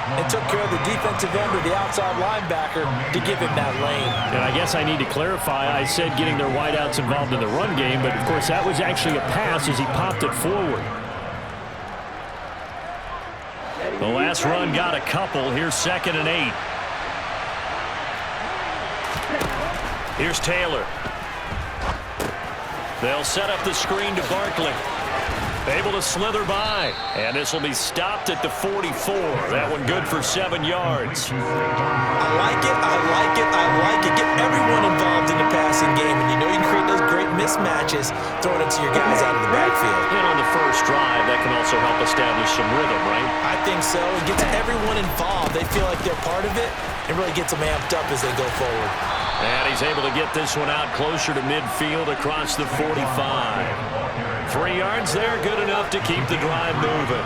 and took care of the defensive end or the outside linebacker to give him that lane. And I guess I need to clarify, I said getting their wideouts involved in the run game, but of course that was actually a pass as he popped it forward. The last run got a couple. Here's 2nd and 8. Here's Taylor. They'll set up the screen to Barkley. Able to slither by. And this will be stopped at the 44. That one good for 7 yards. I like it, I like it, I like it. Get everyone involved in the passing game. And you know you can create those great mismatches throwing it to your guys out of the backfield. And on the first drive, that can also help establish some rhythm, right? I think so. It gets everyone involved. They feel like they're part of it. It really gets them amped up as they go forward. And he's able to get this one out closer to midfield across the 45. 3 yards there, good enough to keep the drive moving.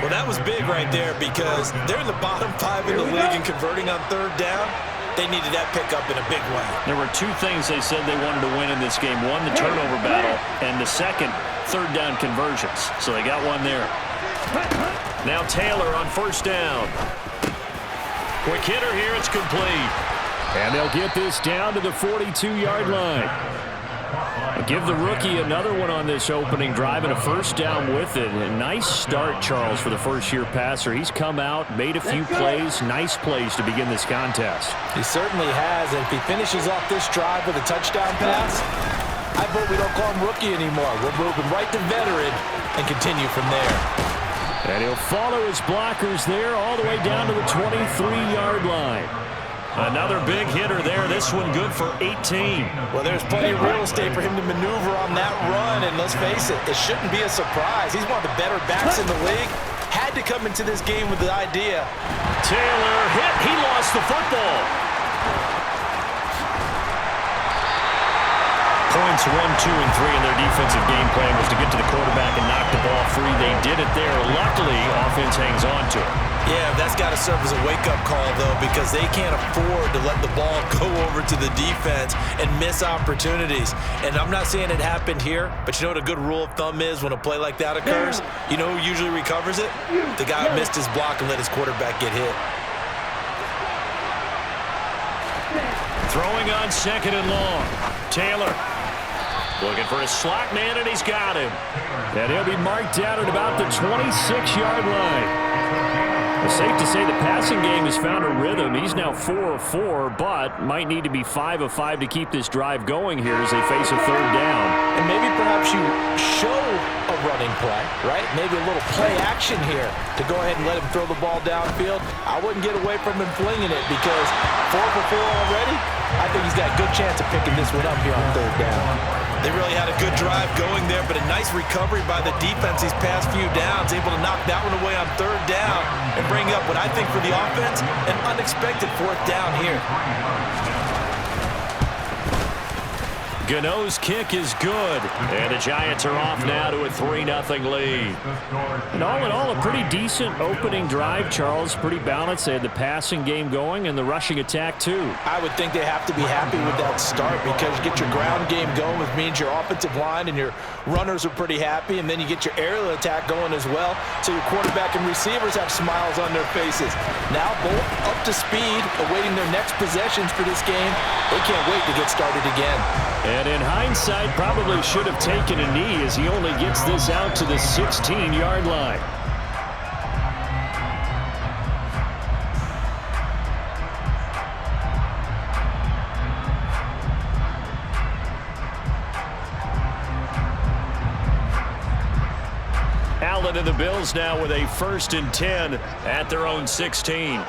Well, that was big right there because they're in the bottom 5 in the league and converting on 3rd down. They needed that pickup in a big way. There were 2 things they said they wanted to win in this game. One, the turnover battle, and the second, 3rd down conversions. So they got one there. Now Taylor on 1st down. Quick hitter here, it's complete. And they'll get this down to the 42-yard line. Give the rookie another one on this opening drive and a 1st down with it. A nice start, Charles, for the first-year passer. He's come out, made a few plays, nice plays to begin this contest. He certainly has, and if he finishes off this drive with a touchdown pass, I vote we don't call him rookie anymore. We're moving right to veteran and continue from there. And he'll follow his blockers there all the way down to the 23-yard line. Another big hitter there. This one good for 18. Well, there's plenty of real estate for him to maneuver on that run, and let's face it, it shouldn't be a surprise. He's one of the better backs in the league. Had to come into this game with the idea. Taylor hit. He lost the football. Points 1, 2, and 3 in their defensive game plan was to get to the quarterback and knock the ball free. They did it there. Luckily, offense hangs on to it. Yeah, that's got to serve as a wake-up call, though, because they can't afford to let the ball go over to the defense and miss opportunities. And I'm not saying it happened here, but you know what a good rule of thumb is when a play like that occurs? You know who usually recovers it? The guy who missed his block and let his quarterback get hit. Throwing on 2nd and long. Taylor looking for a slot man, and he's got him. And he'll be marked down at about the 26-yard line. It's safe to say the passing game has found a rhythm. He's now 4 of 4, but might need to be 5 of 5 to keep this drive going here as they face a 3rd down. And maybe perhaps you show a running play, right? Maybe a little play action here to go ahead and let him throw the ball downfield. I wouldn't get away from him flinging it because 4 for 4 already, I think he's got a good chance of picking this one up here on 3rd down. They really had a good drive going there, but a nice recovery by the defense these past few downs, able to knock that one away on 3rd down and bring up what I think for the offense, an unexpected 4th down here. Gano's kick is good, and the Giants are off now to a 3-0 lead. And all in all, a pretty decent opening drive, Charles. Pretty balanced. They had the passing game going and the rushing attack, too. I would think they have to be happy with that start because you get your ground game going, which means your offensive line and your runners are pretty happy, and then you get your aerial attack going as well, so your quarterback and receivers have smiles on their faces. Now both up to speed, awaiting their next possessions for this game. They can't wait to get started again. And in hindsight, probably should have taken a knee as he only gets this out to the 16-yard line. Allen and the Bills now with a 1st and 10 at their own 16.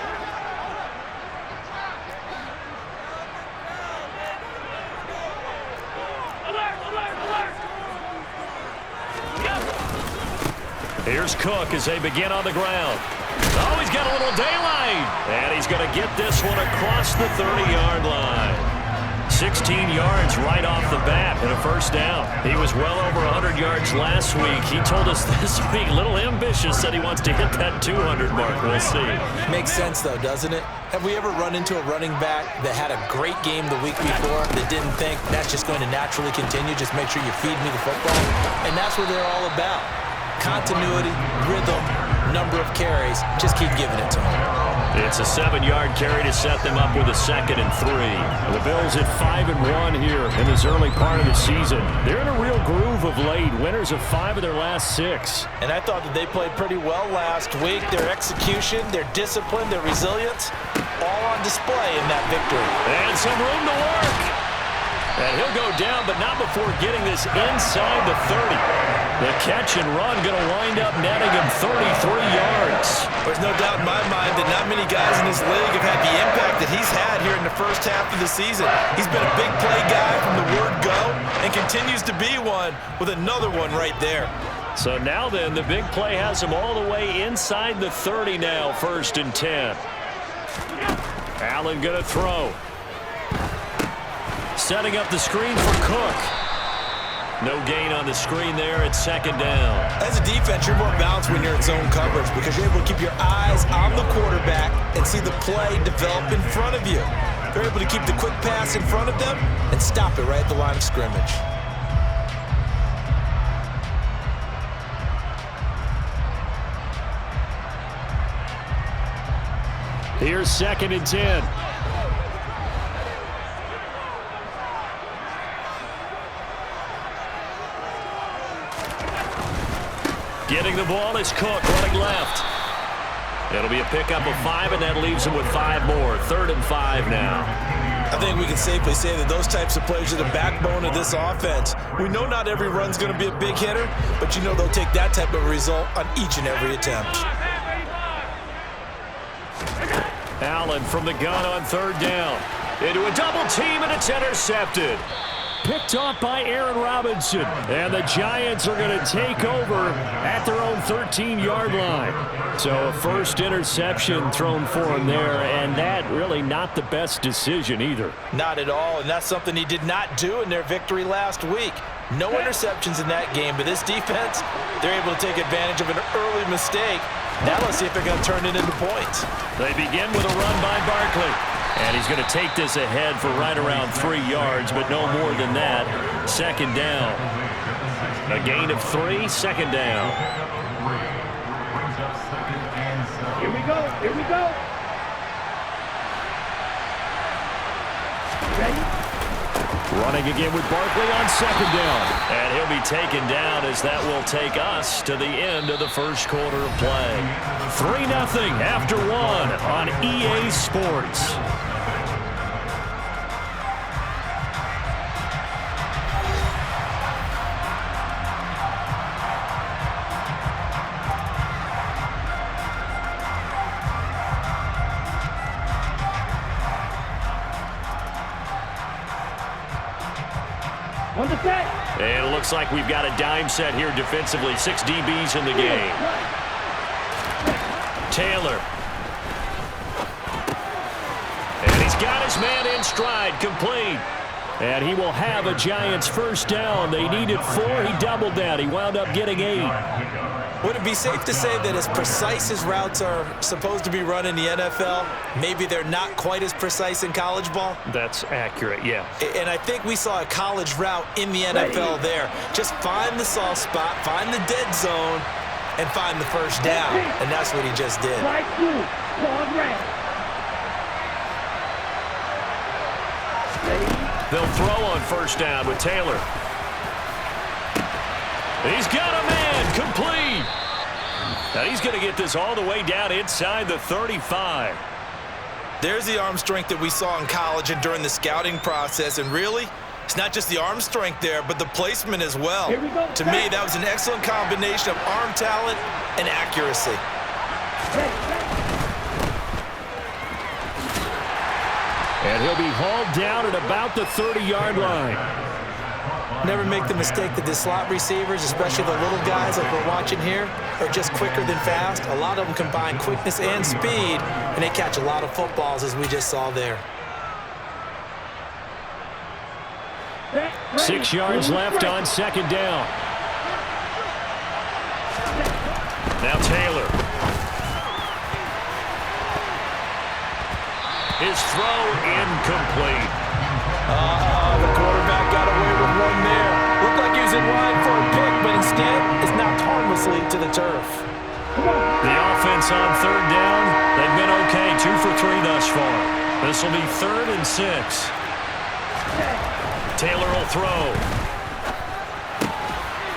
Here's Cook as they begin on the ground. Oh, he's got a little daylight. And he's going to get this one across the 30-yard line. 16 yards right off the bat and a 1st down. He was well over 100 yards last week. He told us this week, a little ambitious, said he wants to hit that 200 mark. We'll see. Makes sense, though, doesn't it? Have we ever run into a running back that had a great game the week before that didn't think that's just going to naturally continue? Just make sure you feed me the football. And that's what they're all about. Continuity, rhythm, number of carries. Just keep giving it to him. It's a 7-yard carry to set them up with a 2nd and 3. The Bills at 5-1 here in this early part of the season. They're in a real groove of late. Winners of 5 of their last 6. And I thought that they played pretty well last week. Their execution, their discipline, their resilience, all on display in that victory. And some room to work. And he'll go down, but not before getting this inside the 30. The catch and run going to wind up netting him 33 yards. There's no doubt in my mind that not many guys in this league have had the impact that he's had here in the first half of the season. He's been a big play guy from the word go and continues to be one with another one right there. So now then, the big play has him all the way inside the 30 now, 1st and 10. Allen going to throw. Setting up the screen for Cook. No gain on the screen there at 2nd down. As a defense, you're more balanced when you're in zone coverage because you're able to keep your eyes on the quarterback and see the play develop in front of you. You're able to keep the quick pass in front of them and stop it right at the line of scrimmage. Here's 2nd and 10. Getting the ball is Cook, running left. It'll be a pickup of 5, and that leaves him with 5 more. 3rd and 5 now. I think we can safely say that those types of plays are the backbone of this offense. We know not every run's going to be a big hitter, but you know they'll take that type of result on each and every attempt. Allen from the gun on 3rd down. Into a double team, and it's intercepted. Picked off by Aaron Robinson. And the Giants are going to take over at their own 13-yard line. So a first interception thrown for him there, and that really not the best decision either. Not at all, and that's something he did not do in their victory last week. No interceptions in that game, but this defense, they're able to take advantage of an early mistake. Now let's see if they're going to turn it into points. They begin with a run by Barkley. And he's going to take this ahead for right around 3 yards, but no more than that. 2nd down. A gain of 3, 2nd down. Here we go, here we go. Ready? Running again with Barkley on 2nd down. And he'll be taken down as that will take us to the end of the first quarter of play. 3-0 after 1 on EA Sports. And it looks like we've got a dime set here defensively. 6 DBs in the game. Taylor. And he's got his man in stride, complete. And he will have a Giants first down. They needed 4. He doubled that. He wound up getting 8. Would it be safe to say that as precise as routes are supposed to be run in the NFL, maybe they're not quite as precise in college ball? That's accurate, yeah. And I think we saw a college route in the NFL there. Just find the soft spot, find the dead zone, and find the first down. And that's what he just did. They'll throw on first down with Taylor. He's got a man, complete. Now he's going to get this all the way down inside the 35. There's the arm strength that we saw in college and during the scouting process. And really, it's not just the arm strength there, but the placement as well. To me, that was an excellent combination of arm talent and accuracy. And he'll be hauled down at about the 30-yard line. Never make the mistake that the slot receivers, especially the little guys like we're watching here, are just quicker than fast. A lot of them combine quickness and speed, and they catch a lot of footballs, as we just saw there. 6 yards left on 2nd down. Now Taylor. His throw incomplete. The quarterback got away with one there. Looked like he was in line for a pick, but instead it's knocked harmlessly to the turf. The offense on third down, they've been okay, 2 for 3 thus far. This will be 3rd and 6. Taylor will throw.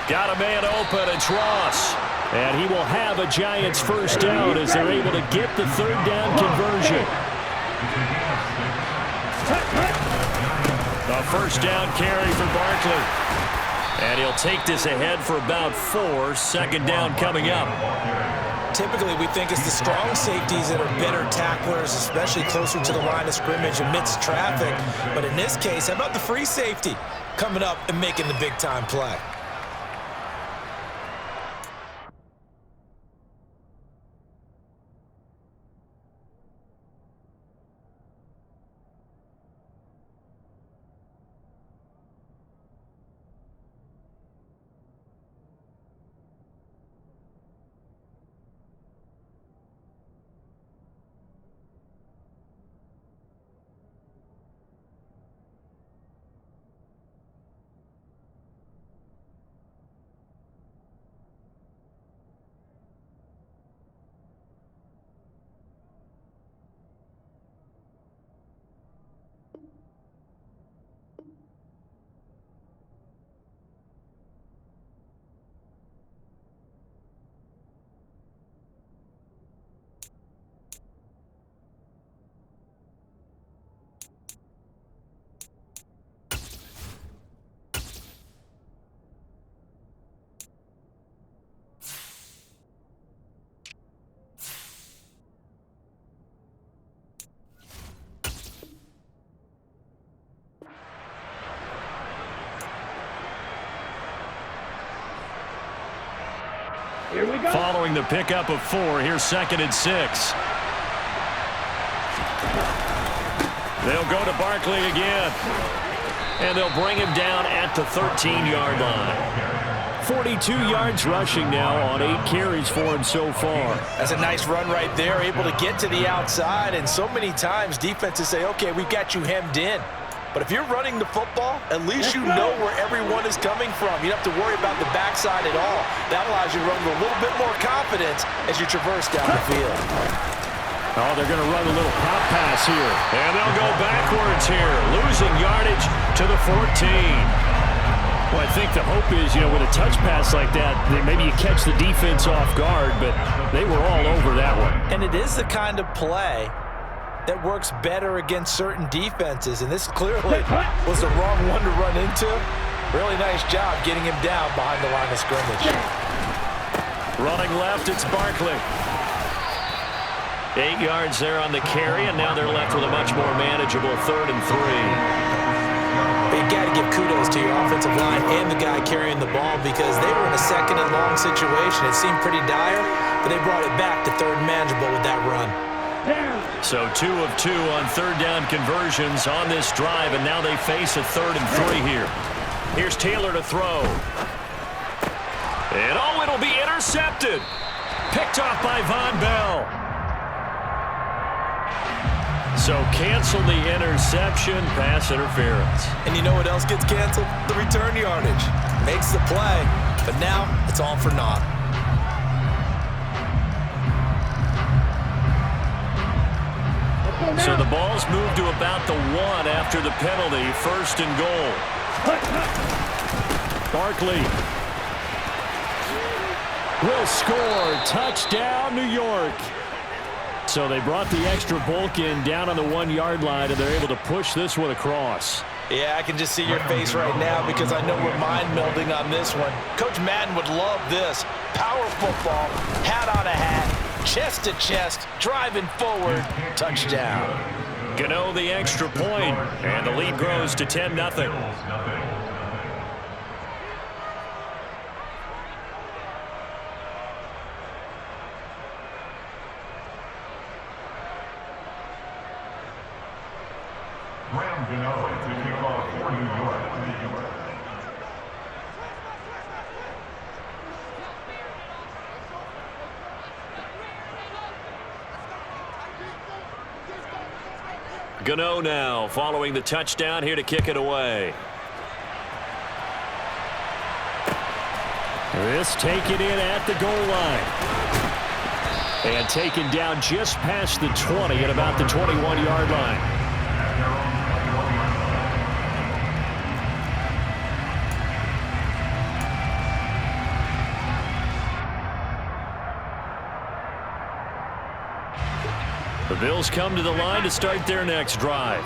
Got a man open, it's Ross. And he will have a Giants first down as they're able to get the 3rd down conversion. A first down carry for Barkley. And he'll take this ahead for about 4. 2nd down coming up. Typically, we think it's the strong safeties that are better tacklers, especially closer to the line of scrimmage amidst traffic. But in this case, how about the free safety coming up and making the big-time play? Here we go. Following the pickup of 4, here's 2nd and 6. They'll go to Barkley again. And they'll bring him down at the 13-yard line. 42 yards rushing now on 8 carries for him so far. That's a nice run right there, able to get to the outside. And so many times defenses say, okay, we've got you hemmed in. But if you're running the football, at least you know where everyone is coming from. You don't have to worry about the backside at all. That allows you to run with a little bit more confidence as you traverse down the field. Oh, they're going to run a little pop pass here. And they'll go backwards here, losing yardage to the 14. Well, I think the hope is, with a touch pass like that, maybe you catch the defense off guard, but they were all over that one. And it is the kind of play that works better against certain defenses, and this clearly was the wrong one to run into. Really nice job getting him down behind the line of scrimmage. Running left, it's Barkley. 8 yards there on the carry, and now they're left with a much more manageable 3rd and 3. You got to give kudos to your offensive line and the guy carrying the ball because they were in a 2nd and long situation. It seemed pretty dire, but they brought it back to 3rd and manageable with that run. So 2 of 2 on 3rd down conversions on this drive, and now they face a 3rd and 3 here. Here's Taylor to throw. And it'll be intercepted. Picked off by Von Bell. So cancel the interception, pass interference. And you know what else gets canceled? The return yardage. Makes the play, but now it's all for naught. So the ball's moved to about the 1 after the penalty. 1st and goal. Barkley will score. Touchdown, New York. So they brought the extra bulk in down on the 1-yard line, and they're able to push this one across. Yeah, I can just see your face right now because I know we're mind melding on this one. Coach Madden would love this. Power football, hat on a hat, chest to chest, driving forward, touchdown. Gano the extra point, and the lead grows to 10-0. Gano to kick off for New York. Gano now following the touchdown here to kick it away. This taken in at the goal line. And taken down just past the 20 at about the 21-yard line. The Bills come to the line to start their next drive.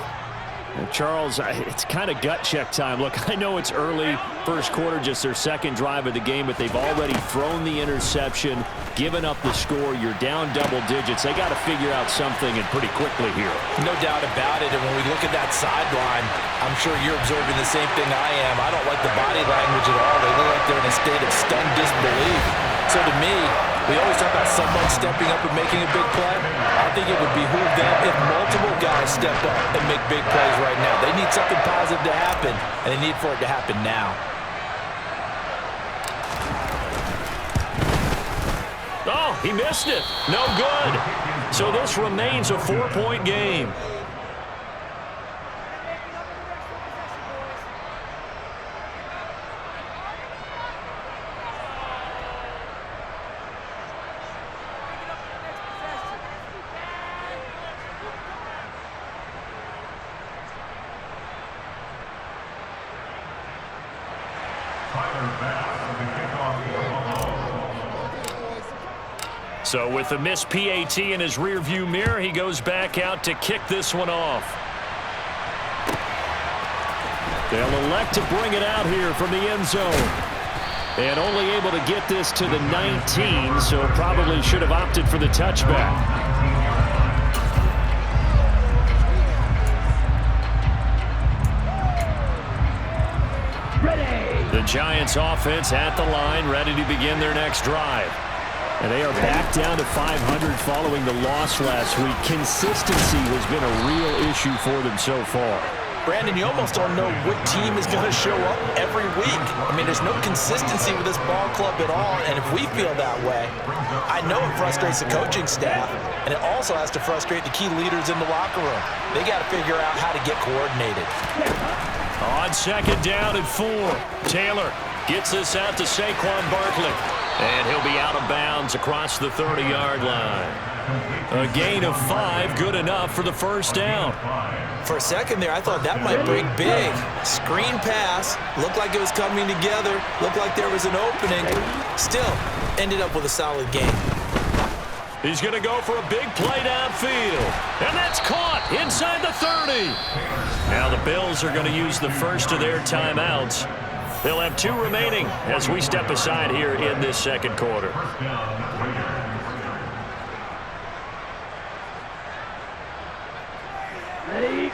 And Charles, it's kind of gut check time. Look, I know it's early, first quarter, just their second drive of the game, but they've already thrown the interception, given up the score. You're down double digits. They got to figure out something, and pretty quickly here. No doubt about it. And when we look at that sideline, I'm sure you're observing the same thing I am. I don't like the body language at all. They look like they're in a state of stunned disbelief. So to me, we always talk about someone stepping up and making a big play. I think it would behoove them if multiple guys step up and make big plays right now. They need something positive to happen, and they need for it to happen now. Oh, he missed it. No good. So this remains a 4-point game. So with the missed PAT in his rearview mirror, he goes back out to kick this one off. They'll elect to bring it out here from the end zone. And only able to get this to the 19, so probably should have opted for the touchback. The Giants offense at the line, ready to begin their next drive. And they are back down to 500 following the loss last week. Consistency has been a real issue for them so far. Brandon, you almost don't know what team is going to show up every week. I mean, there's no consistency with this ball club at all, and if we feel that way, I know it frustrates the coaching staff, and it also has to frustrate the key leaders in the locker room. They got to figure out how to get coordinated. On second down and 4, Taylor gets this out to Saquon Barkley. And he'll be out of bounds across the 30-yard line. A gain of 5, good enough for the first down. For a second there, I thought that might break big. Screen pass, looked like it was coming together, looked like there was an opening. Still, ended up with a solid game. He's going to go for a big play downfield. And that's caught inside the 30. Now the Bills are going to use the first of their timeouts. They'll have 2 remaining as we step aside here in this second quarter. Ready.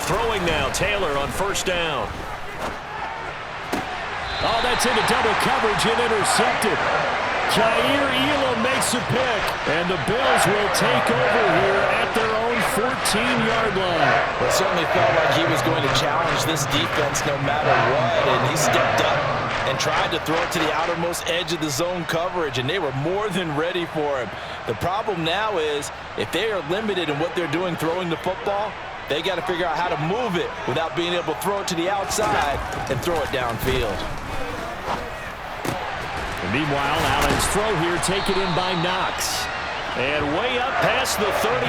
Throwing now, Taylor on first down. Oh, that's into double coverage and intercepted. Jair Elam makes a pick, and the Bills will take over here at their own 14-yard line. Well, it certainly felt like he was going to challenge this defense no matter what, and he stepped up and tried to throw it to the outermost edge of the zone coverage, and they were more than ready for him. The problem now is if they are limited in what they're doing throwing the football, they got to figure out how to move it without being able to throw it to the outside and throw it downfield. Meanwhile, Allen's throw here taken in by Knox. And way up past the 35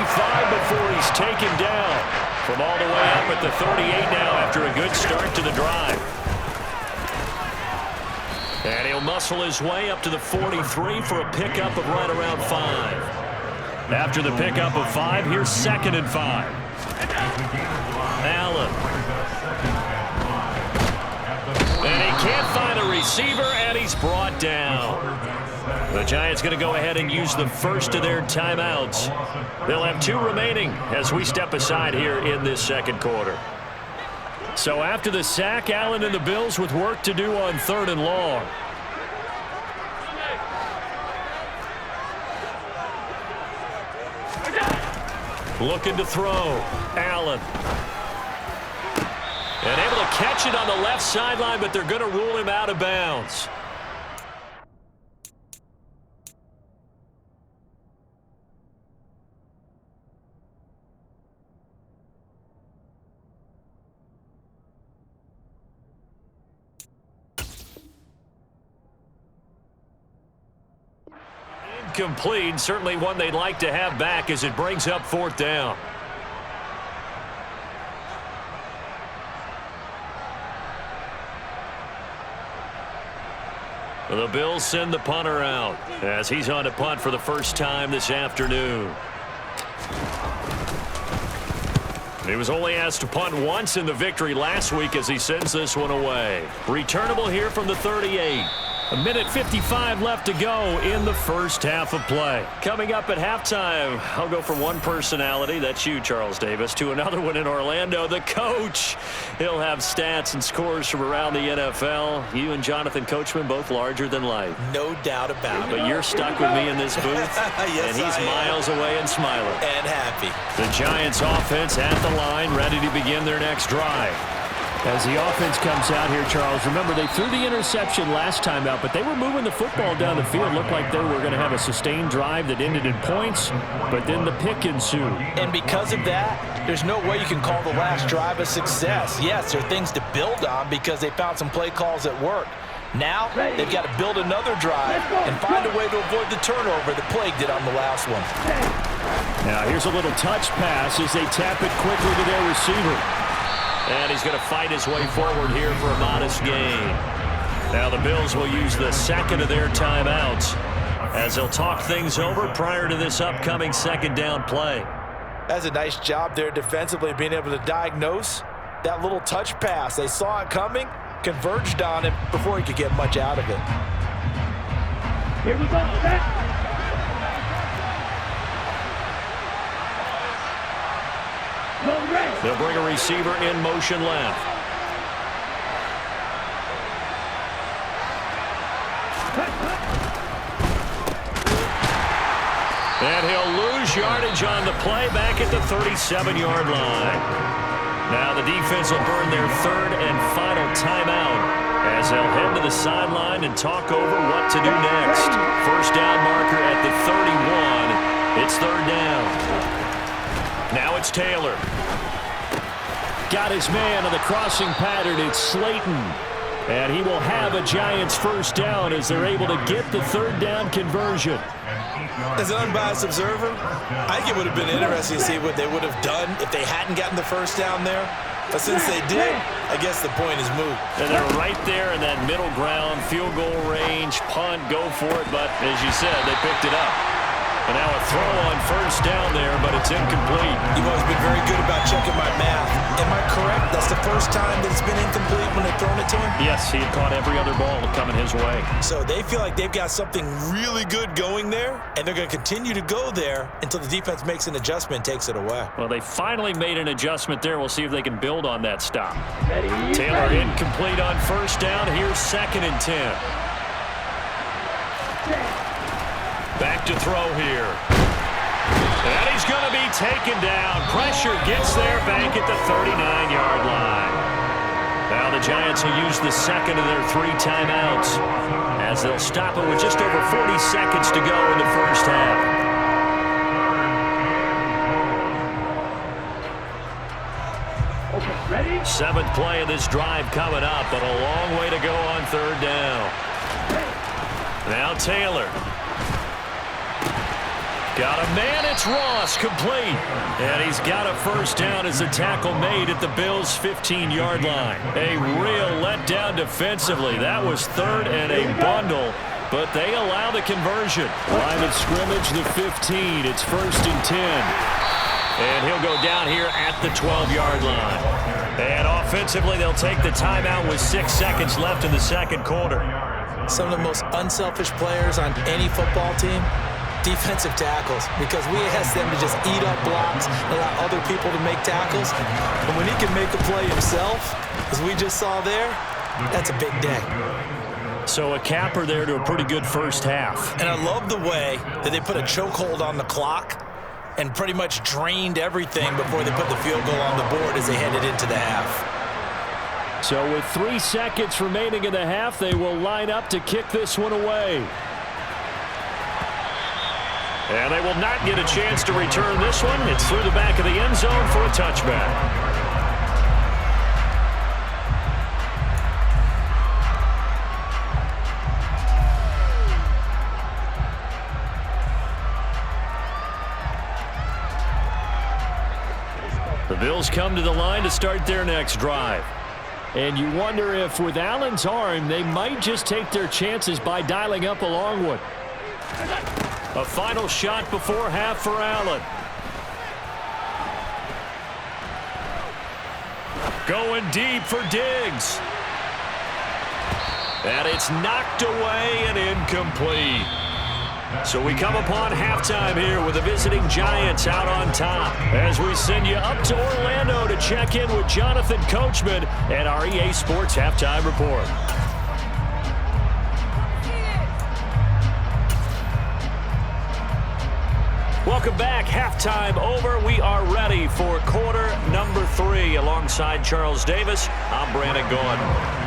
before he's taken down. From all the way up at the 38 now after a good start to the drive. And he'll muscle his way up to the 43 for a pickup of right around 5. After the pickup of 5, here's 2nd and 5. Allen. And he can't find a receiver, and he's brought down. The Giants going to go ahead and use the first of their timeouts. They'll have 2 remaining as we step aside here in this second quarter. So after the sack, Allen and the Bills with work to do on 3rd and long. Looking to throw. Allen. And able to catch it on the left sideline, but they're going to rule him out of bounds. incomplete. Certainly one they'd like to have back as it brings up 4th down. The Bills send the punter out as he's on to punt for the first time this afternoon. He was only asked to punt once in the victory last week as he sends this one away. Returnable here from the 38. 1:55 left to go in the first half of play. Coming up at halftime, I'll go from one personality, that's you, Charles Davis, to another one in Orlando, the coach. He'll have stats and scores from around the NFL. You and Jonathan Coachman both larger than life. No doubt about it. But you're stuck with me in this booth, yes, and he's miles away and smiling. And happy. The Giants offense at the line, ready to begin their next drive. As the offense comes out here, Charles, remember they threw the interception last time out, but they were moving the football down the field. Looked like they were going to have a sustained drive that ended in points, but then the pick ensued. And because of that, there's no way you can call the last drive a success. Yes, there are things to build on because they found some play calls that work. Now, they've got to build another drive and find a way to avoid the turnover that plagued it on the last one. Now, here's a little touch pass as they tap it quickly to their receiver. And he's going to fight his way forward here for a modest gain. Now the Bills will use the second of their timeouts as they'll talk things over prior to this upcoming second down play. That's a nice job there defensively, being able to diagnose that little touch pass. They saw it coming, converged on it before he could get much out of it. Here we go. Set. They'll bring a receiver in motion left. And he'll lose yardage on the play back at the 37-yard line. Now the defense will burn their third and final timeout as they'll head to the sideline and talk over what to do next. First down marker at the 31. It's 3rd down. Now it's Taylor. Got his man on the crossing pattern. It's Slayton. And he will have a Giants first down as they're able to get the 3rd down conversion. As an unbiased observer, I think it would have been interesting to see what they would have done if they hadn't gotten the first down there. But since they did, I guess the point is moot. And they're right there in that middle ground, field goal range, punt, go for it. But as you said, they picked it up. And now a throw on first down there, but it's incomplete. You've always been very good about checking my math. Am I correct? That's the first time that it's been incomplete when they've thrown it to him? Yes, he had caught every other ball coming his way. So they feel like they've got something really good going there, and they're going to continue to go there until the defense makes an adjustment and takes it away. Well, they finally made an adjustment there. We'll see if they can build on that stop. Taylor incomplete on first down. Here's 2nd and 10. Back to throw here. And he's going to be taken down. Pressure gets there back at the 39-yard line. Now the Giants will use the second of their 3 timeouts as they'll stop it with just over 40 seconds to go in the first half. Okay, ready? 7th play of this drive coming up, but a long way to go on 3rd down. Now Taylor. Got a man, it's Ross, complete. And he's got a first down as the tackle made at the Bills' 15-yard line. A real letdown defensively. That was 3rd and a bundle, but they allow the conversion. Line of scrimmage, the 15. It's 1st and 10. And he'll go down here at the 12-yard line. And offensively, they'll take the timeout with 6 seconds left in the second quarter. Some of the most unselfish players on any football team, defensive tackles, because we ask them to just eat up blocks, allow other people to make tackles. And when he can make a play himself, as we just saw there, that's a big day. So a capper there to a pretty good first half. And I love the way that they put a chokehold on the clock and pretty much drained everything before they put the field goal on the board as they headed into the half. So with 3 seconds remaining in the half, they will line up to kick this one away. And they will not get a chance to return this one. It's through the back of the end zone for a touchback. Bills come to the line to start their next drive. And you wonder if with Allen's arm, they might just take their chances by dialing up a long one. A final shot before half for Allen. Going deep for Diggs. And it's knocked away and incomplete. So we come upon halftime here with the visiting Giants out on top as we send you up to Orlando to check in with Jonathan Coachman and our EA Sports Halftime Report. Welcome back. Halftime over. We are ready for quarter number 3. Alongside Charles Davis, I'm Brandon Gordon.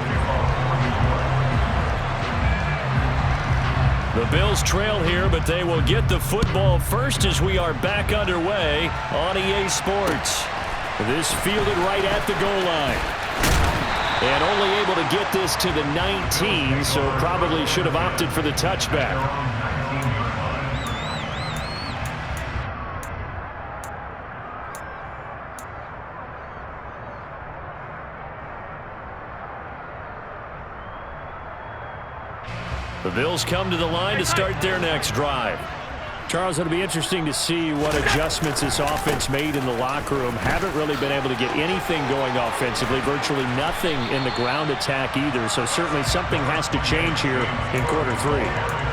The Bills trail here, but they will get the football first as we are back underway on EA Sports. This fielded right at the goal line. And only able to get this to the 19, so probably should have opted for the touchback. The Bills come to the line to start their next drive. Charles, it'll be interesting to see what adjustments this offense made in the locker room. Haven't really been able to get anything going offensively, virtually nothing in the ground attack either. So certainly something has to change here in quarter 3.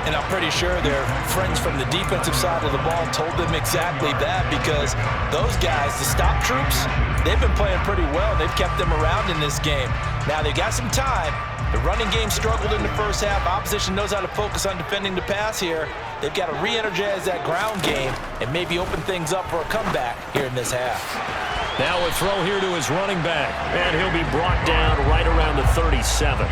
And I'm pretty sure their friends from the defensive side of the ball told them exactly that, because those guys, the stop troops, they've been playing pretty well. They've kept them around in this game. Now they've got some time. The running game struggled in the first half. Opposition knows how to focus on defending the pass here. They've got to re-energize that ground game and maybe open things up for a comeback here in this half. Now a throw here to his running back, and he'll be brought down right around the 37.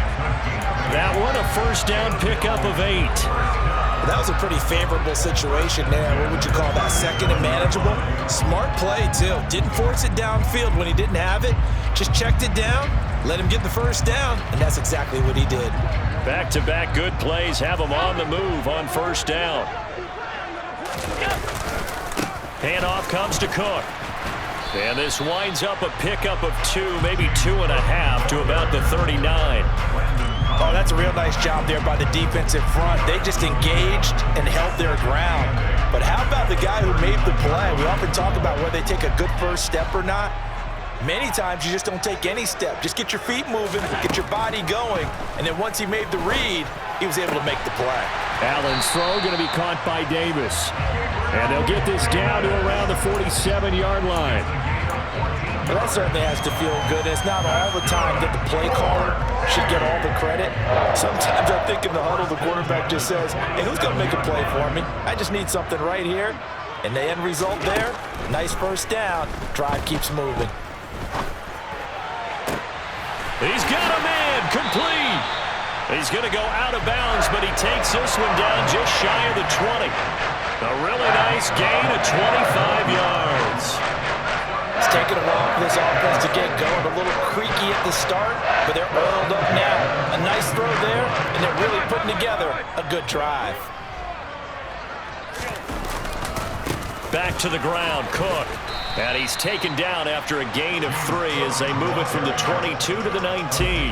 That one, a first down pickup of 8. Well, that was a pretty favorable situation there. What would you call that? Second and manageable? Smart play, too. Didn't force it downfield when he didn't have it. Just checked it down, let him get the first down, and that's exactly what he did. Back-to-back good plays have him on the move on first down. Handoff comes to Cook. And this winds up a pickup of 2, maybe 2.5 to about the 39. Oh, that's a real nice job there by the defensive front. They just engaged and held their ground. But how about the guy who made the play? We often talk about whether they take a good first step or not. Many times you just don't take any step. Just get your feet moving, get your body going, and then once he made the read, he was able to make the play. Allen's throw going to be caught by Davis. And they'll get this down to around the 47-yard line. Well, that certainly has to feel good. It's not all the time that the play caller should get all the credit. Sometimes I think in the huddle, the quarterback just says, hey, who's going to make a play for me? I just need something right here. And the end result there, nice first down. Drive keeps moving. He's got a man, complete. He's going to go out of bounds, but he takes this one down just shy of the 20. A really nice gain of 25 yards. It's taken a while for this offense to get going. A little creaky at the start, but they're oiled up now. A nice throw there, and they're really putting together a good drive. Back to the ground, Cook. And he's taken down after a gain of 3 as they move it from the 22 to the 19.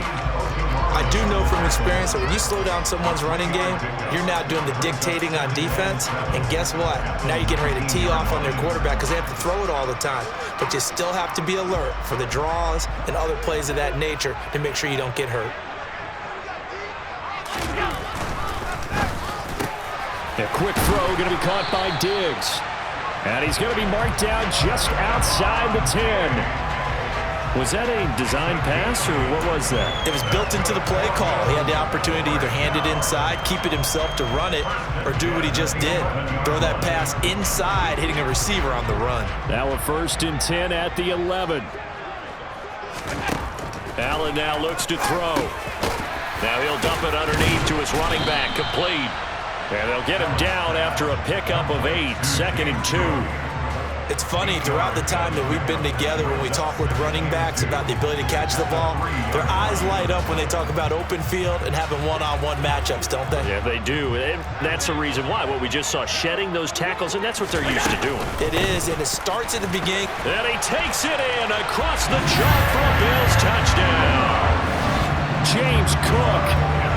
I do know from experience that when you slow down someone's running game, you're now doing the dictating on defense. And guess what? Now you're getting ready to tee off on their quarterback because they have to throw it all the time. But you still have to be alert for the draws and other plays of that nature to make sure you don't get hurt. A quick throw going to be caught by Diggs. And he's going to be marked down just outside the 10. Was that a design pass, or what was that? It was built into the play call. He had the opportunity to either hand it inside, keep it himself to run it, or do what he just did. Throw that pass inside, hitting a receiver on the run. Now a 1st and 10 at the 11. Allen now looks to throw. Now he'll dump it underneath to his running back, complete. And they'll get him down after a pickup of 8, 2nd and 2. It's funny, throughout the time that we've been together, when we talk with running backs about the ability to catch the ball, their eyes light up when they talk about open field and having one-on-one matchups, don't they? Yeah, they do. And that's the reason why. What we just saw, shedding those tackles, and that's what they're used to doing. It is, and it starts at the beginning. And he takes it in across the chalk for a Bills touchdown. James Cook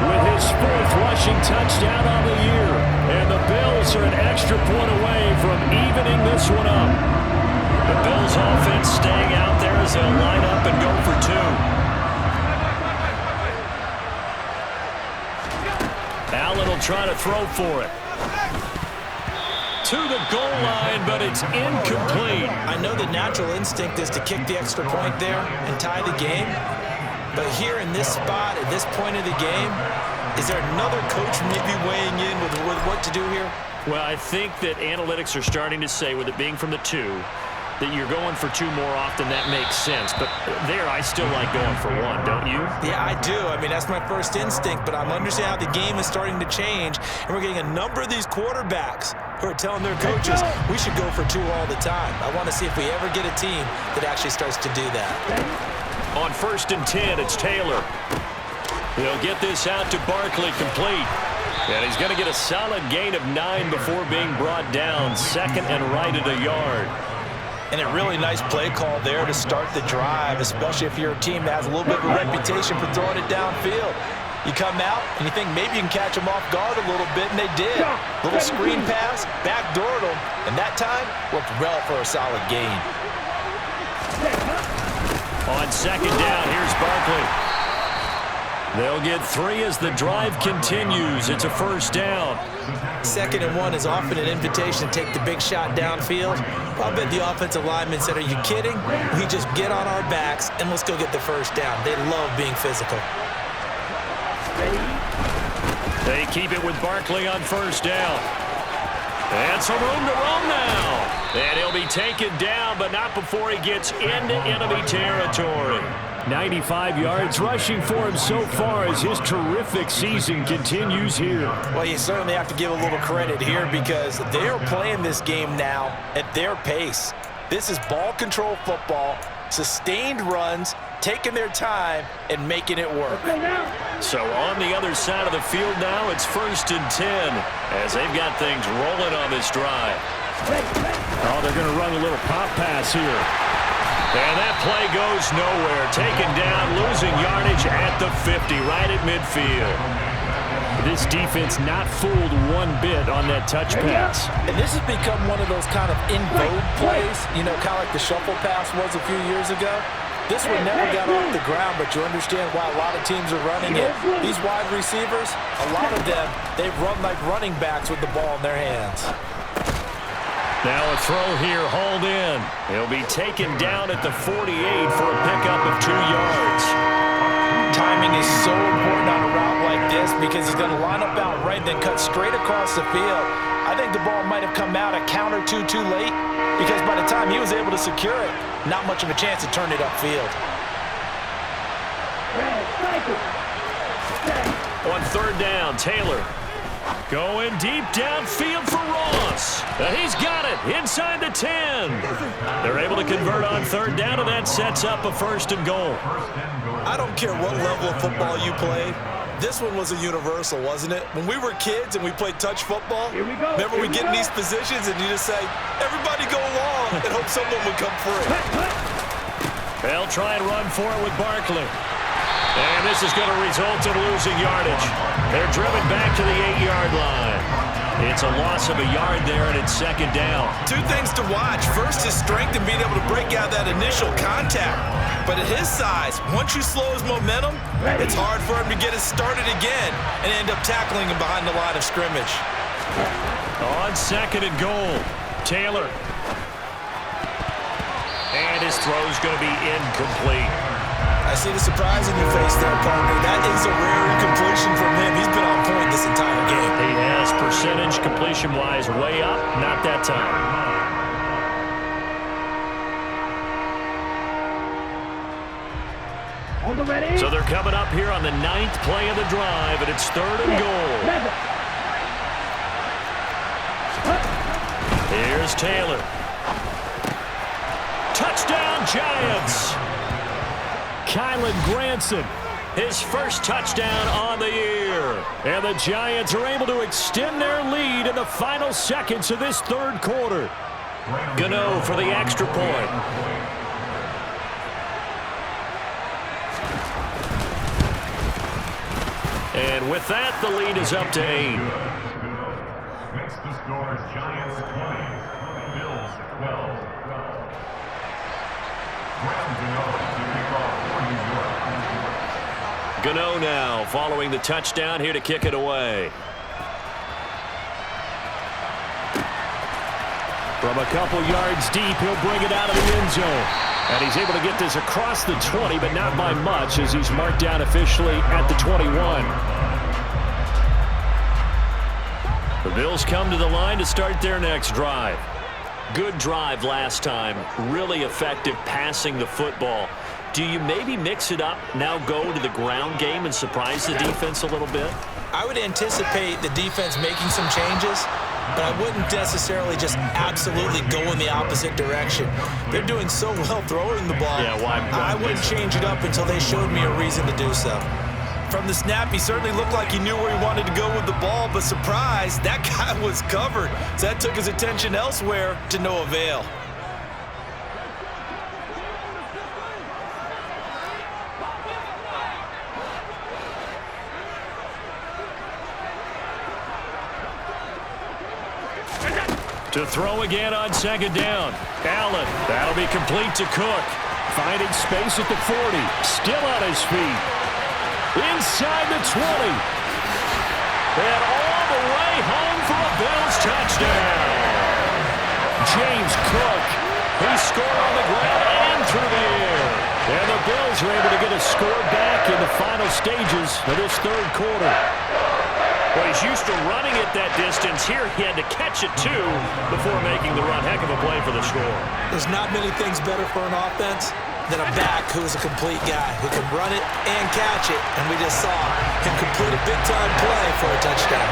with his 4th rushing touchdown on the year. And the Bills are an extra point away from evening this one up. The Bills offense staying out there as they'll line up and go for 2. Allen will try to throw for it. To the goal line, but it's incomplete. I know the natural instinct is to kick the extra point there and tie the game. But here in this spot, at this point of the game, is there another coach maybe weighing in with what to do here? Well, I think that analytics are starting to say, with it being from the 2, that you're going for 2 more often. That makes sense. But there, I still like going for 1, don't you? Yeah, I do. I mean, that's my first instinct. But I'm understanding how the game is starting to change. And we're getting a number of these quarterbacks who are telling their coaches, we should go for 2 all the time. I want to see if we ever get a team that actually starts to do that. On 1st and 10, it's Taylor. He'll get this out to Barkley, complete. And he's going to get a solid gain of 9 before being brought down. 2nd and right at a yard. And a really nice play call there to start the drive, especially if you're a team that has a little bit of a reputation for throwing it downfield. You come out and you think maybe you can catch them off guard a little bit, and they did. Little screen pass, backdoored them, and that time worked well for a solid gain. On 2nd down, here's Barkley. They'll get 3 as the drive continues. It's a 1st down. 2nd and 1 is often an invitation to take the big shot downfield. I'll bet the offensive lineman said, are you kidding? We just get on our backs and let's go get the 1st down. They love being physical. They keep it with Barkley on 1st down. And some room to roam now. And he'll be taken down, but not before he gets into enemy territory. 95 yards rushing for him so far as his terrific season continues here. Well, you certainly have to give a little credit here because they're playing this game now at their pace. This is ball control football, sustained runs, taking their time and making it work. So on the other side of the field now, it's 1st and 10 as they've got things rolling on this drive. Oh, they're going to run a little pop pass here. And that play goes nowhere. Taken down, losing yardage at the 50, right at midfield. This defense not fooled one bit on that touch pass. And this has become one of those kind of in vogue plays, you know, kind of like the shuffle pass was a few years ago. This one never got off the ground, but you understand why a lot of teams are running it. These wide receivers, a lot of them, they run like running backs with the ball in their hands. Now a throw here, hauled in. He'll be taken down at the 48 for a pickup of 2 yards. Timing is so important on a route like this because he's going to line up out right, then cut straight across the field. I think the ball might have come out a count or two too late because by the time he was able to secure it, not much of a chance to turn it upfield. On 3rd down, Taylor. Going deep downfield for Ross. He's got it inside the 10. They're able to convert on 3rd down, and that sets up a 1st and goal. I don't care what level of football you played. This one was a universal, wasn't it? When we were kids and we played touch football, remember we get in these positions and you just say, everybody go along and hope someone would come free. They'll try and run for it with Barkley. And this is going to result in losing yardage. They're driven back to the 8-yard line. It's a loss of a yard there, and it's 2nd down. 2 things to watch. First, his strength and being able to break out that initial contact. But at his size, once you slow his momentum, it's hard for him to get it started again and end up tackling him behind the line of scrimmage. On 2nd and goal, Taylor. And his throw's going to be incomplete. I see the surprise in your face there, partner. That is a rare incompletion from him. He's been on point this entire game. He has percentage completion-wise way up. Not that time. So they're coming up here on the 9th play of the drive, and it's 3rd and goal. Here's Taylor. Touchdown, Giants! Kylan Granson, His first touchdown on the year. and the Giants are able to extend their lead in the final seconds of this third quarter. Gano for the extra point. And with that, the lead is up to 8. Next to score, Giants 20, Bills 12. Graham Gano to kick off for New York. Gano now following the touchdown here to kick it away. From a couple yards deep, he'll bring it out of the end zone. And he's able to get this across the 20, but not by much as he's marked down officially at the 21. The Bills come to the line to start their next drive. Good drive last time. Really effective passing the football. Do you maybe mix it up, now go to the ground game and surprise the defense a little bit? I would anticipate the defense making some changes, but I wouldn't necessarily just absolutely go in the opposite direction. They're doing so well throwing the ball. Yeah, why I wouldn't change it up until they showed me a reason to do so. From the snap, he certainly looked like he knew where he wanted to go with the ball, but surprise, that guy was covered. So that took his attention elsewhere to no avail. To throw again on second down. Allen, that'll be complete to Cook. Finding space at the 40. Still on his feet. Inside the 20. And all the way home for a Bills touchdown. James Cook. He scored on the ground and through the air. And the Bills are able to get a score back in the final stages of this third quarter. Well, he's used to running it that distance. Here he had to catch it, too, before making the run. Heck of a play for the score. There's not many things better for an offense than a back who is a complete guy who can run it and catch it. And we just saw him complete a big-time play for a touchdown.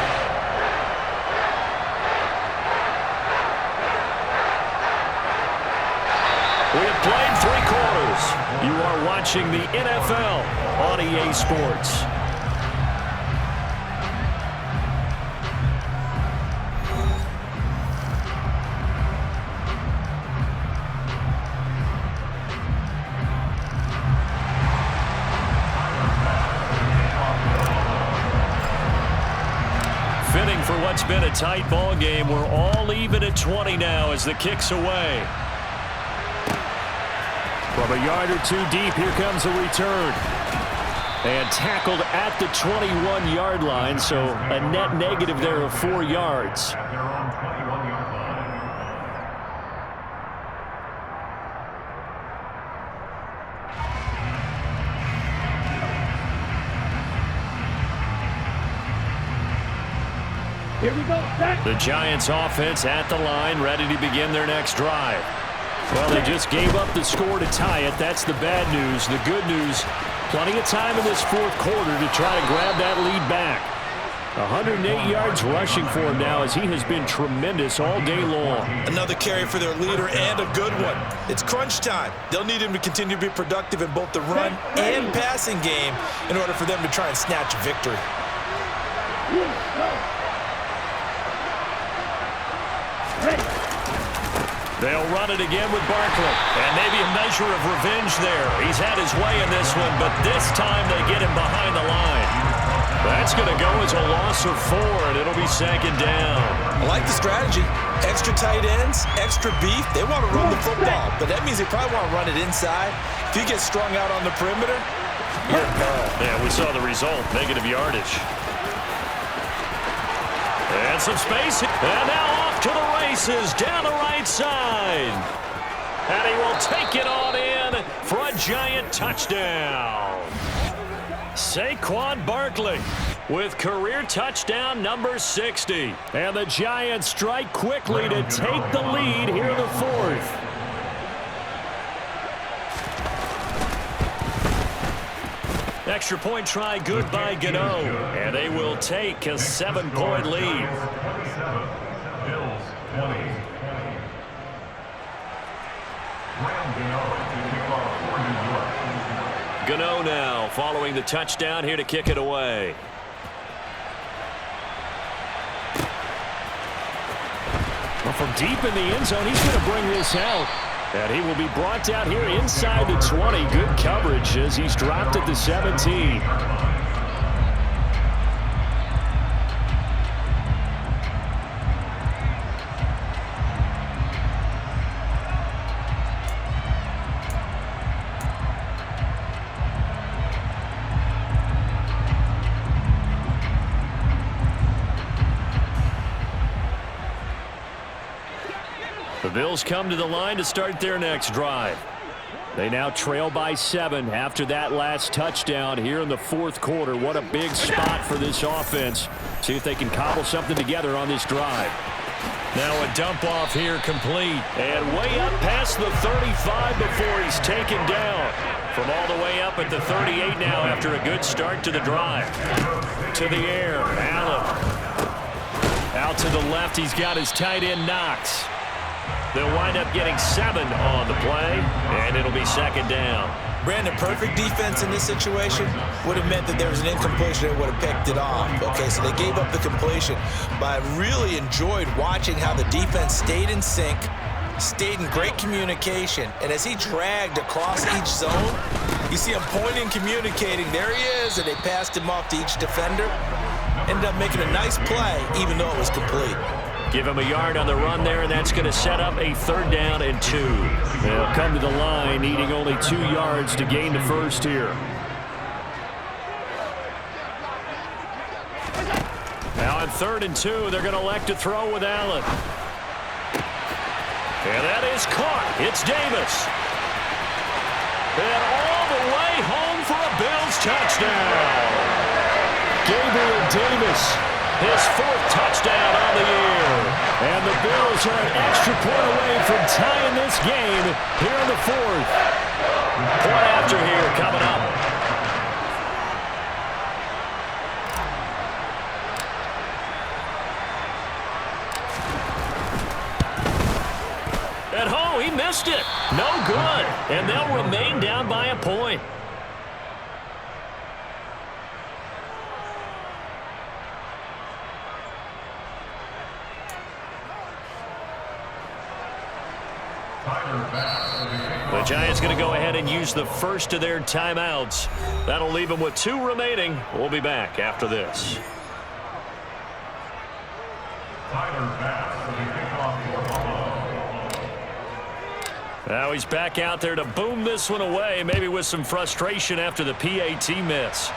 We have played 3 quarters. You are watching the NFL on EA Sports. Fitting for what's been a tight ball game. We're all even at 20 now as the kick's away. From a yard or two deep, here comes a return. And tackled at the 21-yard line, so a net negative there of 4 yards. At their own 21-yard line. Here we go. Set. The Giants offense at the line, ready to begin their next drive. Well, they just gave up the score to tie it. That's the bad news. The good news, plenty of time in this fourth quarter to try to grab that lead back. 108 yards rushing for him now as he has been tremendous all day long. Another carry for their leader and a good one. It's crunch time. They'll need him to continue to be productive in both the run and passing game in order for them to try and snatch a victory. They'll run it again with Barkley. And maybe a measure of revenge there. He's had his way in this one, but this time they get him behind the line. That's going to go as a loss of 4, and it'll be second down. I like the strategy. Extra tight ends, extra beef. They want to run the football, but that means they probably want to run it inside. If you get strung out on the perimeter, you're in peril. Yeah, we saw the result, negative yardage. And some space. And now off to the races down the right side. And he will take it on in for a Giant touchdown. Saquon Barkley with career touchdown number 60. And the Giants strike quickly to take the lead here in the fourth. Extra point try good by Gano. And they will take a 7-point lead. 27, Bills 20. Gano now following the touchdown here to kick it away. Well, from deep in the end zone, he's going to bring this out. And he will be brought down here inside the 20. Good coverage as he's dropped at the 17. The Bills come to the line to start their next drive. They now trail by 7 after that last touchdown here in the fourth quarter. What a big spot for this offense. See if they can cobble something together on this drive. Now a dump off here complete. And way up past the 35 before he's taken down. From all the way up at the 38 now after a good start to the drive. To the air, Allen. Out to the left, he's got his tight end Knox. They'll wind up getting 7 on the play, and it'll be second down. Brandon, perfect defense in this situation would have meant that there was an incompletion that would have picked it off. Okay, so they gave up the completion, but I really enjoyed watching how the defense stayed in sync, stayed in great communication, and as he dragged across each zone, you see him pointing, communicating, there he is, and they passed him off to each defender. Ended up making a nice play, even though it was complete. Give him a yard on the run there, and that's going to set up a 3rd down and 2. They'll come to the line, needing only 2 yards to gain the first here. Now on 3rd and 2, they're going to elect to throw with Allen. And that is caught. It's Davis. And all the way home for a Bills touchdown. Gabriel Davis, his 4th touchdown on the year. And the Bills are an extra point away from tying this game here in the 4th. Point after here coming up. At home, he missed it. No good. And they'll remain down by a point. The Giants going to go ahead and use the first of their timeouts. That'll leave them with 2 remaining. We'll be back after this. Now he's back out there to boom this one away, maybe with some frustration after the PAT miss.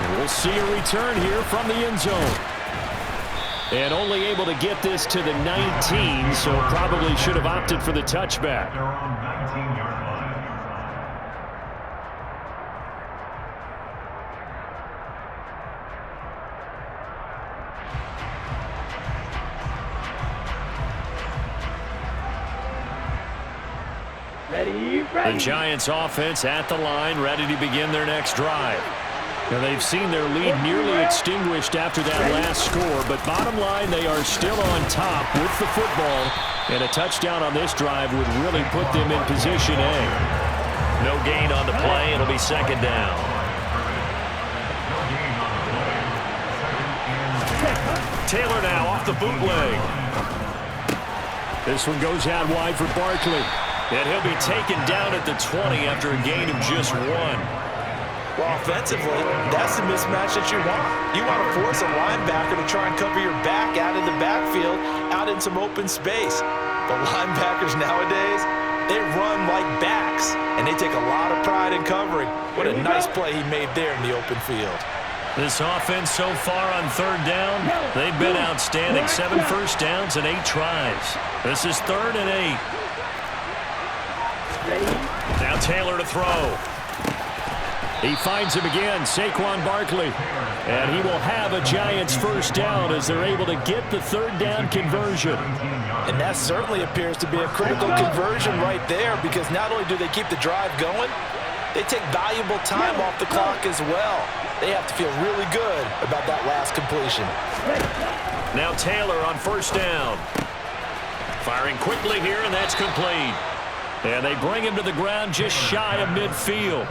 And we'll see a return here from the end zone. And only able to get this to the 19, so probably should have opted for the touchback. The Giants offense at the line, ready to begin their next drive. Now they've seen their lead nearly extinguished after that last score, but bottom line, they are still on top with the football, and a touchdown on this drive would really put them in position A. No gain on the play. It'll be second down. Taylor now off the bootleg. This one goes out wide for Barkley. And he'll be taken down at the 20 after a gain of just 1. Well, offensively, that's the mismatch that you want. You want to force a linebacker to try and cover your back out in the backfield, out in some open space. The linebackers nowadays, they run like backs, and they take a lot of pride in covering. What a nice play he made there in the open field. This offense so far on 3rd down, they've been outstanding. 7 first downs and 8 tries. This is 3rd and 8. Now Taylor to throw. He finds him again, Saquon Barkley. And he will have a Giants first down as they're able to get the 3rd down conversion. And that certainly appears to be a critical conversion right there, because not only do they keep the drive going, they take valuable time off the clock as well. They have to feel really good about that last completion. Now Taylor on 1st down. Firing quickly here, and that's complete. And they bring him to the ground just shy of midfield.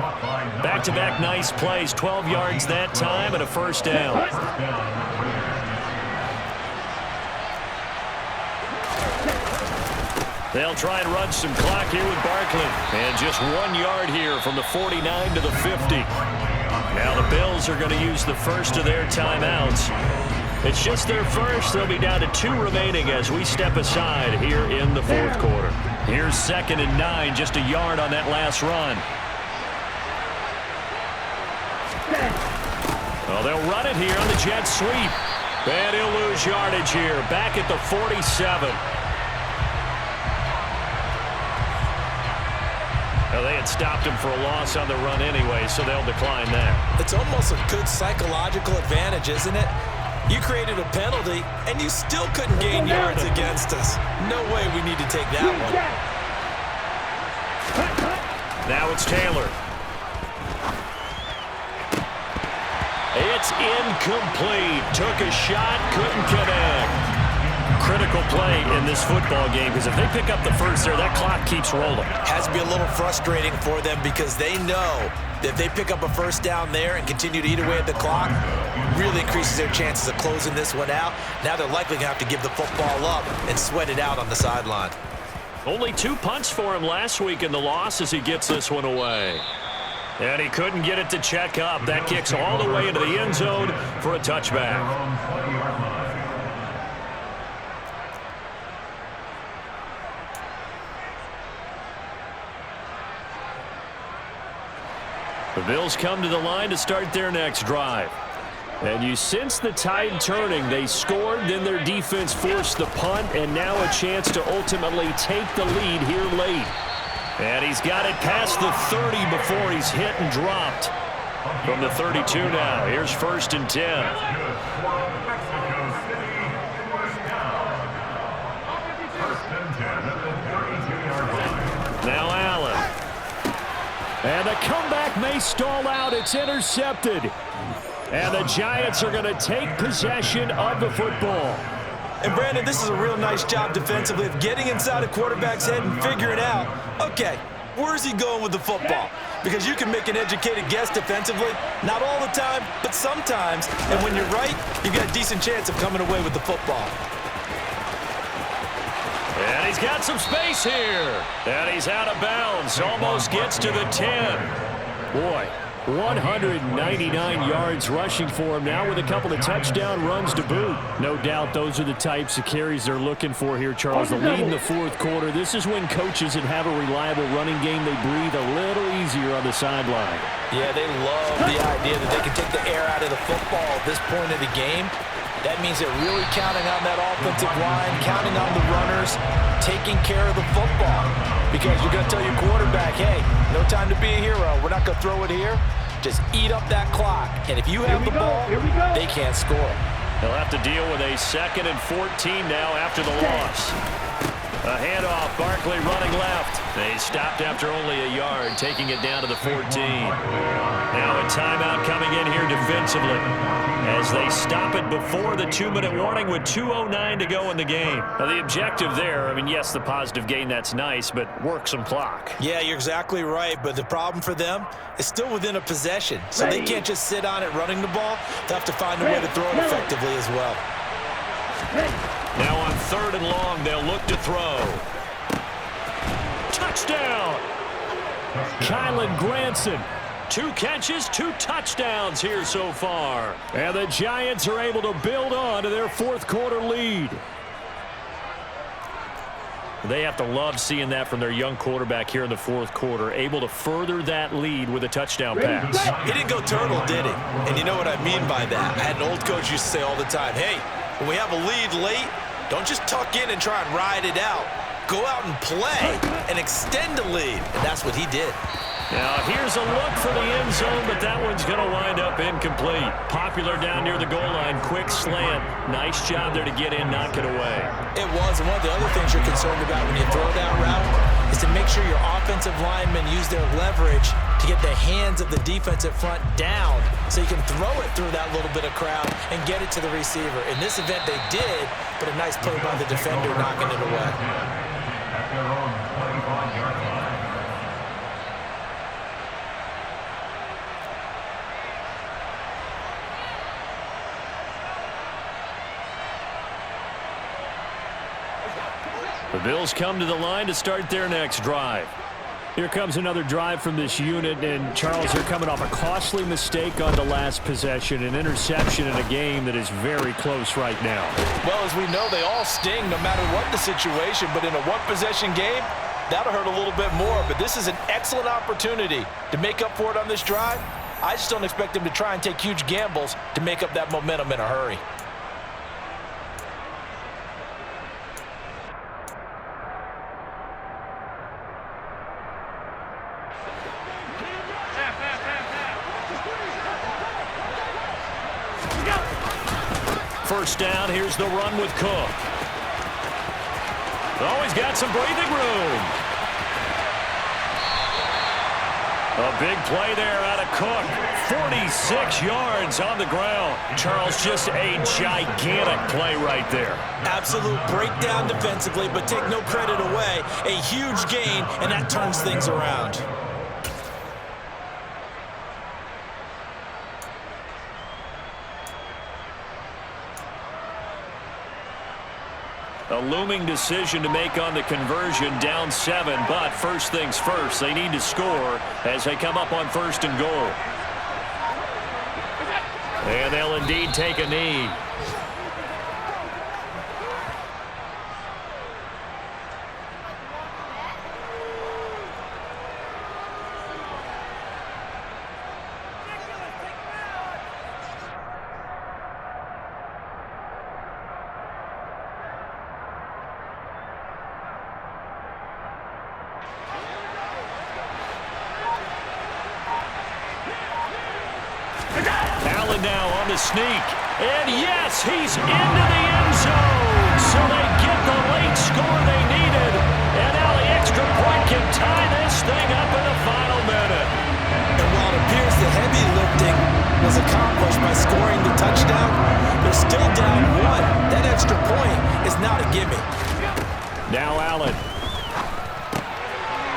Back-to-back nice plays, 12 yards that time and a first down. They'll try and run some clock here with Barkley. And just 1 yard here from the 49 to the 50. Now the Bills are going to use the first of their timeouts. It's just their first. They'll be down to 2 remaining as we step aside here in the fourth quarter. Here's 2nd and 9, just a yard on that last run. Well, they'll run it here on the jet sweep. And he'll lose yardage here, back at the 47. Well, they had stopped him for a loss on the run anyway, so they'll decline that. It's almost a good psychological advantage, isn't it? You created a penalty, and you still couldn't gain yards against us. No way we need to take that one. Now it's Taylor. It's incomplete. Took a shot, couldn't connect. Critical play in this football game, because if they pick up the first there, that clock keeps rolling. Has to be a little frustrating for them because they know that if they pick up a first down there and continue to eat away at the clock, really increases their chances of closing this one out. Now they're likely going to have to give the football up and sweat it out on the sideline. Only 2 punts for him last week in the loss as he gets this one away. And he couldn't get it to check up. That kicks all the way into the end zone for a touchback. The Bills come to the line to start their next drive. And you sense the tide turning. They scored, then their defense forced the punt, and now a chance to ultimately take the lead here late. And he's got it past the 30 before he's hit and dropped. From the 32 now, here's 1st and 10. Now Allen. And the comeback may stall out. It's intercepted. And the Giants are going to take possession of the football. And, Brandon, this is a real nice job defensively of getting inside a quarterback's head and figuring out, okay, where's he going with the football? Because you can make an educated guess defensively, not all the time, but sometimes. And when you're right, you've got a decent chance of coming away with the football. And he's got some space here. And he's out of bounds. Almost gets to the 10. Boy, 199 yards rushing for him now with a couple of touchdown runs to boot. No doubt those are the types of carries they're looking for here, Charles. The lead in the fourth quarter. This is when coaches that have a reliable running game, they breathe a little easier on the sideline. Yeah, they love the idea that they can take the air out of the football at this point of the game. That means they're really counting on that offensive line, counting on the runners, taking care of the football. Because you're going to tell your quarterback, hey, no time to be a hero. We're not going to throw it here. Just eat up that clock. And if you have the ball, they can't score. They'll have to deal with a 2nd and 14 now after the loss. A handoff, Barkley running left. They stopped after only a yard, taking it down to the 14. Now a timeout coming in here defensively as they stop it before the 2-minute warning with 2:09 to go in the game. Now the objective there, I mean, yes, the positive gain, that's nice, but work some clock. Yeah, you're exactly right, but the problem for them is still within a possession. So they can't just sit on it running the ball. They have to find a way to throw it effectively as well. Now on 3rd and long, they'll look to throw. Touchdown! Kylan Granson. 2 catches, 2 touchdowns here so far. And the Giants are able to build on to their fourth quarter lead. They have to love seeing that from their young quarterback here in the fourth quarter, able to further that lead with a touchdown pass. He didn't go turtle, did he? And you know what I mean by that. I had an old coach used to say all the time, hey, when we have a lead late, don't just tuck in and try and ride it out. Go out and play and extend the lead. And that's what he did. Now, here's a look for the end zone, but that one's going to wind up incomplete. Popular down near the goal line. Quick slant. Nice job there to get in, knock it away. It was, and one of the other things you're concerned about when you throw that route is to make sure your offensive linemen use their leverage to get the hands of the defensive front down so you can throw it through that little bit of crowd and get it to the receiver. In this event, they did, but a nice play by the defender knocking it away. At their own 25-yard line. The Bills come to the line to start their next drive. Here comes another drive from this unit, and Charles, they're coming off a costly mistake on the last possession, an interception in a game that is very close right now. Well, as we know, they all sting no matter what the situation, but in a one-possession game, that'll hurt a little bit more. But this is an excellent opportunity to make up for it on this drive. I just don't expect them to try and take huge gambles to make up that momentum in a hurry. First down, here's the run with Cook. Oh, he's got some breathing room. A big play there out of Cook. 46 yards on the ground. Charles, just a gigantic play right there. Absolute breakdown defensively, but take no credit away. A huge gain, and that turns things around. A looming decision to make on the conversion, down 7, but first things first, they need to score as they come up on 1st and goal. And they'll indeed take a knee. Now on the sneak, and yes, he's into the end zone, so they get the late score they needed, and now the extra point can tie this thing up in the final minute. And while it appears the heavy lifting was accomplished by scoring the touchdown, they're still down 1. That extra point is not a gimme. Now Allen.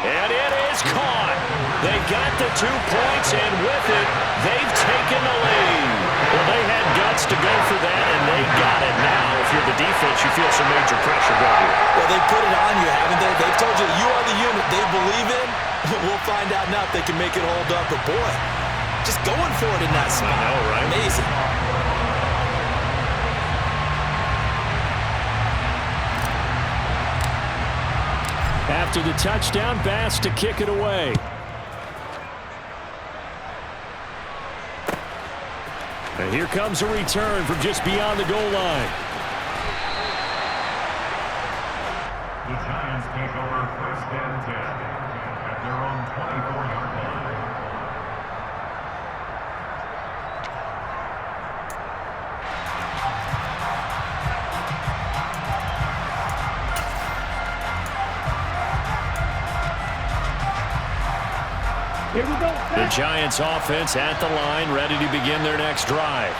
And it is caught. They got the 2 points, and with it, they've taken the lead. Well, they had guts to go for that, and they got it. Now, if you're the defense, you feel some major pressure, don't you? Well, they put it on you, haven't they? They've told you you are the unit they believe in. We'll find out now if they can make it hold up. But, boy, just going for it in that spot. I know, right? Amazing. After the touchdown, Bass to kick it away. And here comes a return from just beyond the goal line. The Giants take over 1st and 10 at their own 24-yard line. Here we go. The Giants offense at the line, ready to begin their next drive.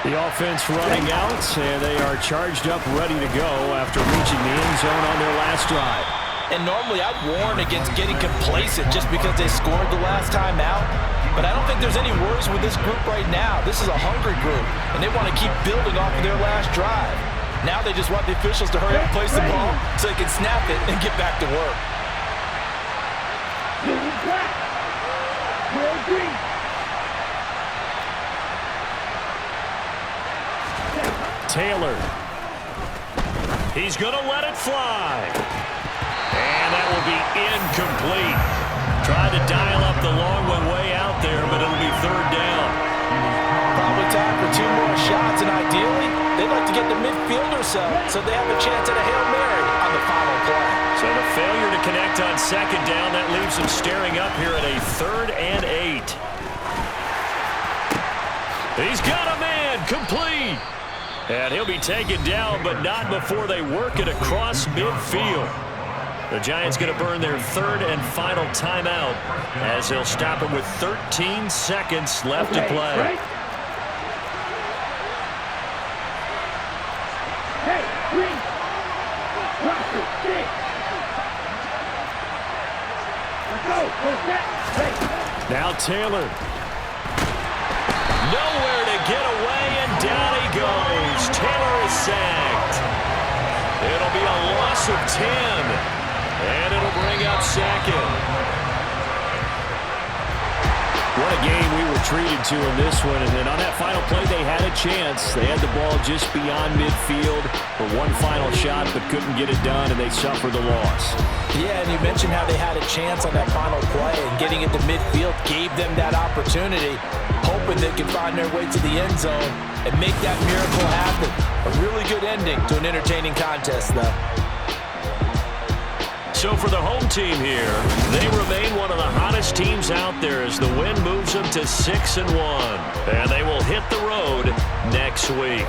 The offense running out, and they are charged up, ready to go after reaching the end zone on their last drive. And normally I'd warn against getting complacent just because they scored the last time out. But I don't think there's any worries with this group right now. This is a hungry group, and they want to keep building off of their last drive. Now they just want the officials to hurry up and place the ball so they can snap it and get back to work. Taylor. He's going to let it fly. And that will be incomplete. Tried to dial up the long one way out there, but it'll be 3rd down. Probably time for 2 more shots, and ideally, They like to get the midfield or so they have a chance at a Hail Mary on the final play. So the failure to connect on second down, that leaves them staring up here at a 3rd and 8. He's got a man, complete. And he'll be taken down, but not before they work it across midfield. The Giants going to burn their 3rd and final timeout as they'll stop him with 13 seconds left to play. Now Taylor. Nowhere to get away, and down he goes. Taylor is sacked. It'll be a loss of 10, and it'll bring up 2nd. What a game we were treated to in this one. And then on that final play, they had a chance. They had the ball just beyond midfield for one final shot, but couldn't get it done, and they suffered the loss. Yeah, and you mentioned how they had a chance on that final play, and getting it to midfield gave them that opportunity, hoping they could find their way to the end zone and make that miracle happen. A really good ending to an entertaining contest, though. So for the home team here, they remain one of the hottest teams out there as the win moves them to 6-1. And they will hit the road next week.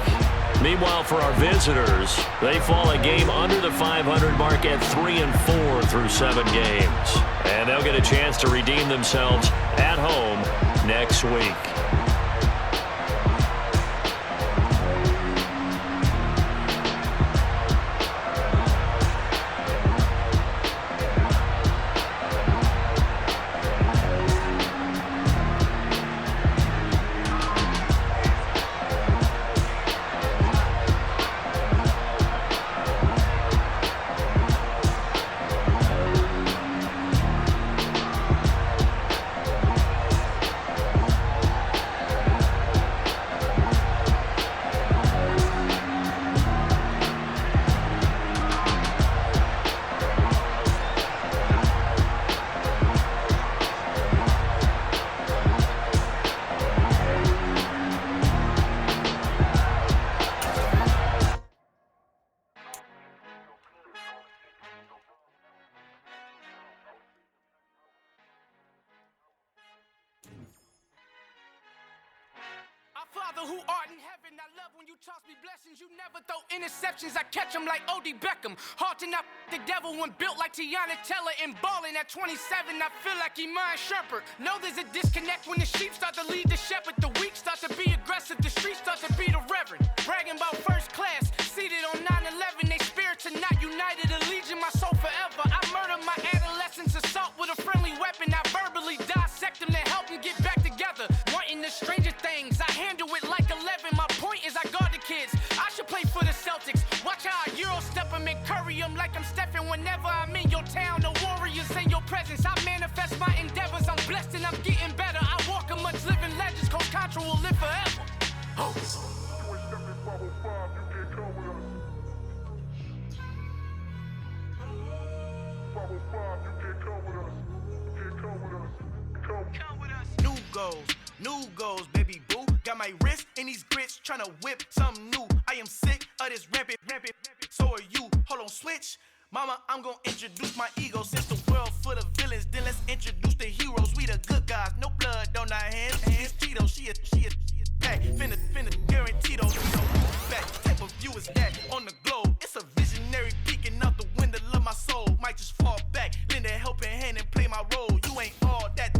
Meanwhile, for our visitors, they fall a game under the 500 mark at 3-4 through 7 games. And they'll get a chance to redeem themselves at home next week. Father who art in heaven, I love when you toss me blessings. You never throw interceptions. I catch them like O.D. Beckham. Hard to knock the devil when built like Tiana Teller and balling at 27. I feel like Iman Shumpert. Know there's a disconnect when the sheep start to lead the shepherd. The weak start to be aggressive. The streets start to be the reverend. Bragging about first class, seated on 9/11. They spirits are not united. Allegiant my soul forever. I murder my adolescence, assault with a friendly weapon. I verbally dissect them to help them get back together. Wanting the stranger things, I handle it like 11. My point is I guard the kids. I should play for the Celtics. Watch how I Euro step them and curry them like I'm Stephen. Whenever I'm in your town, the Warriors in your presence. I manifest my endeavors. I'm blessed and I'm getting better. I walk amongst living legends. Coach Contra will live forever. Oh. New goals, new goals, baby boo. Got my wrist in these grits, tryna whip something new. I am sick of this rampant. So are you. Hold on, switch. Mama, I'm gonna introduce my ego. Since the world full of villains, then let's introduce the heroes. We the good guys, no blood on our hands. Hands Tito, she a pack. Finna guarantee those. Back type of view is that on the globe. It's a visionary peeking out the window of my soul. Might just fall back, lend a helping hand and play my role. You ain't all that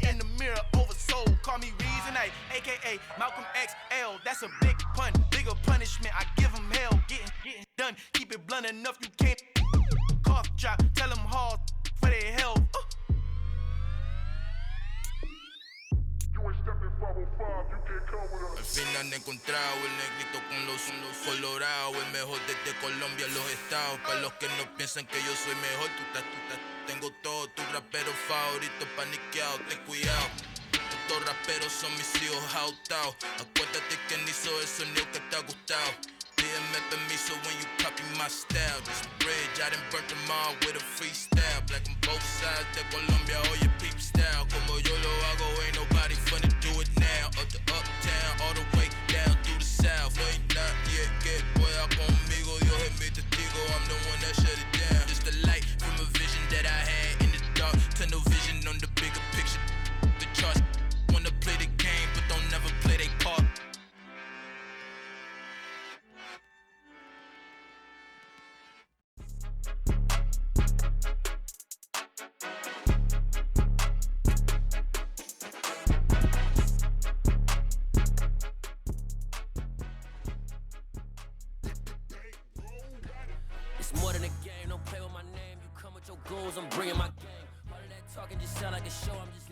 in the mirror oversold. Call me Reason A, aka Malcolm XL. That's a big pun, bigger punishment. I give him hell, getting done. Keep it blunt enough, you can't cough drop. Tell them hard for their health. Al fin han encontrado el negrito con los colorados, el mejor desde Colombia, los estados. Para los que no piensan que yo soy mejor, tengo todo, tu rapero favorito paniqueado, ten cuidado. Estos raperos son mis hijos jautados. Acuérdate que ni hizo el sonido que te ha gustado. Pídeme permiso when you copy my style. This bridge, I done burnt them all with a freestyle. Black on both sides de Colombia, oye peep style. Como yo lo hago, ain't nobody finna do it now. Up the uptown, all the way down through the south. No, ain't not yet. I'm bringing my game. All of that talking just sound like a show. I'm just